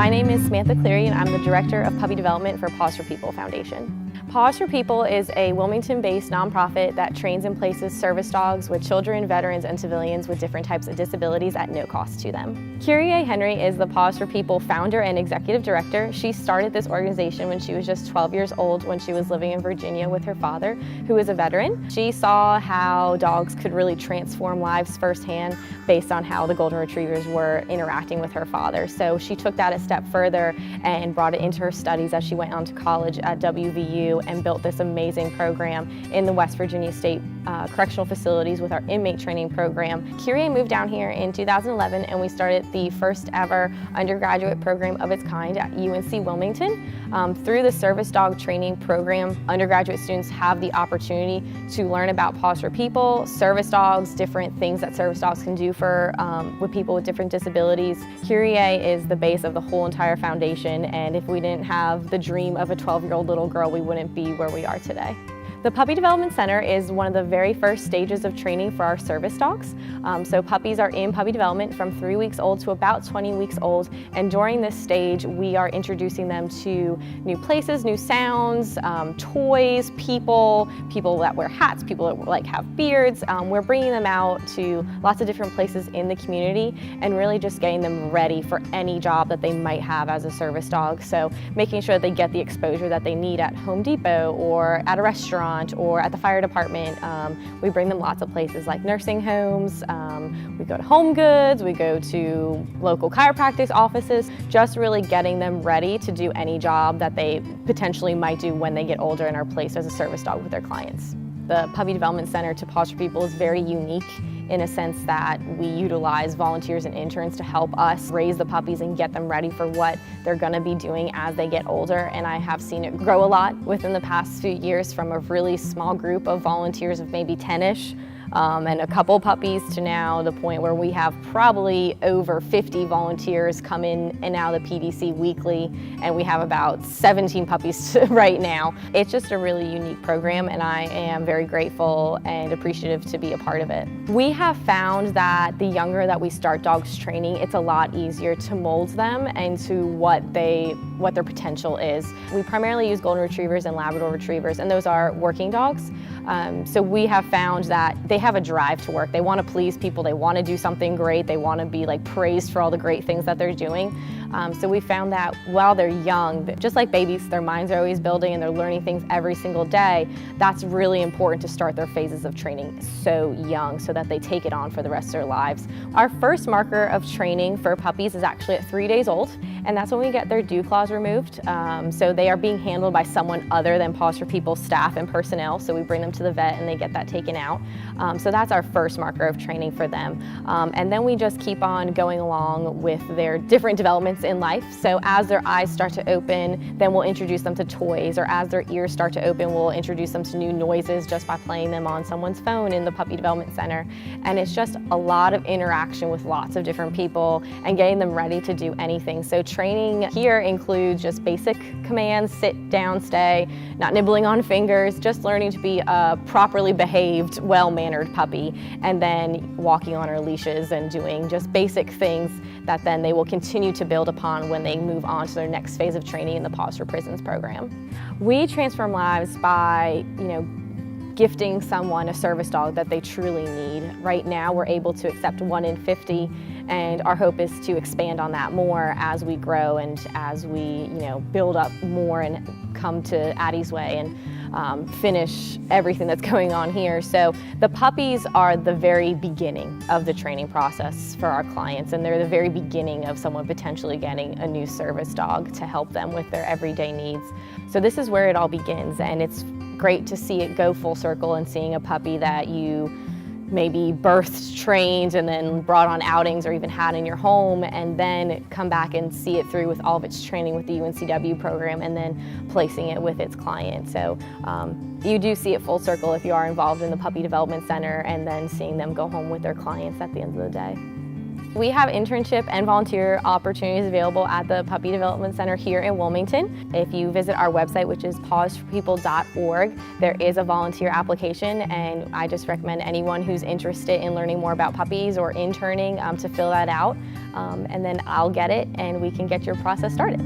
My name is Samantha Cleary and I'm the Director of Puppy Development for Paws for People Foundation. Paws for People is a Wilmington-based nonprofit that trains and places service dogs with children, veterans, and civilians with different types of disabilities at no cost to them. Kyrie Henry is the Paws for People founder and executive director. She started this organization when she was just 12 years old when she was living in Virginia with her father, who is a veteran. She saw how dogs could really transform lives firsthand based on how the Golden Retrievers were interacting with her father. So she took that a step further and brought it into her studies as she went on to college at WVU and built this amazing program in the West Virginia State Correctional Facilities with our inmate training program. Kyrie moved down here in 2011 and we started the first ever undergraduate program of its kind at UNC Wilmington. Through the service dog training program, undergraduate students have the opportunity to learn about Paws for People, service dogs, different things that service dogs can do for with people with different disabilities. Kyrie is the base of the whole entire foundation, and if we didn't have the dream of a 12-year-old little girl, we wouldn't be where we are today. The Puppy Development Center is one of the very first stages of training for our service dogs. So puppies are in puppy development from 3 weeks old to about 20 weeks old, and during this stage we are introducing them to new places, new sounds, toys, people that wear hats, people that have beards. We're bringing them out to lots of different places in the community and really just getting them ready for any job that they might have as a service dog. So making sure that they get the exposure that they need at Home Depot or at a restaurant or at the fire department. We bring them lots of places like nursing homes, we go to Home Goods, we go to local chiropractic offices, just really getting them ready to do any job that they potentially might do when they get older and are placed as a service dog with their clients. The Puppy Development Center to Paws for People is very unique in a sense that we utilize volunteers and interns to help us raise the puppies and get them ready for what they're going to be doing as they get older. And I have seen it grow a lot within the past few years from a really small group of volunteers of maybe 10-ish. And a couple puppies to now the point where we have probably over 50 volunteers come in and out of the PDC weekly, and we have about 17 puppies right now. It's just a really unique program, and I am very grateful and appreciative to be a part of it. We have found that the younger that we start dogs training, it's a lot easier to mold them into what their potential is. We primarily use Golden Retrievers and Labrador Retrievers, and those are working dogs. So we have found that they have a drive to work. They want to please people. They want to do something great. They want to be praised for all the great things that they're doing. So we found that while they're young, just like babies, their minds are always building and they're learning things every single day. That's really important to start their phases of training so young so that they take it on for the rest of their lives. Our first marker of training for puppies is actually at 3 days old, and that's when we get their dew claws removed. So they are being handled by someone other than Paws for People staff and personnel. So we bring them to the vet and they get that taken out. So that's our first marker of training for them. And then we just keep on going along with their different developments in life. So as their eyes start to open, then we'll introduce them to toys, or as their ears start to open, we'll introduce them to new noises just by playing them on someone's phone in the Puppy Development Center. And it's just a lot of interaction with lots of different people and getting them ready to do anything. So training here includes just basic commands: sit down, stay, not nibbling on fingers, just learning to be a properly behaved, well-mannered puppy, and then walking on our leashes and doing just basic things that then they will continue to build upon when they move on to their next phase of training in the Paws for Prisons program. We transform lives by, gifting someone a service dog that they truly need. Right now we're able to accept 1 in 50, and our hope is to expand on that more as we grow and as we build up more and come to Addie's Way and finish everything that's going on here. So the puppies are the very beginning of the training process for our clients, and they're the very beginning of someone potentially getting a new service dog to help them with their everyday needs. So this is where it all begins, and it's great to see it go full circle and seeing a puppy that you maybe birthed, trained, and then brought on outings or even had in your home, and then come back and see it through with all of its training with the UNCW program and then placing it with its client. So you do see it full circle if you are involved in the Puppy Development Center, and then seeing them go home with their clients at the end of the day. We have internship and volunteer opportunities available at the Puppy Development Center here in Wilmington. If you visit our website, which is pawsforpeople.org, there is a volunteer application, and I just recommend anyone who's interested in learning more about puppies or interning to fill that out, and then I'll get it and we can get your process started.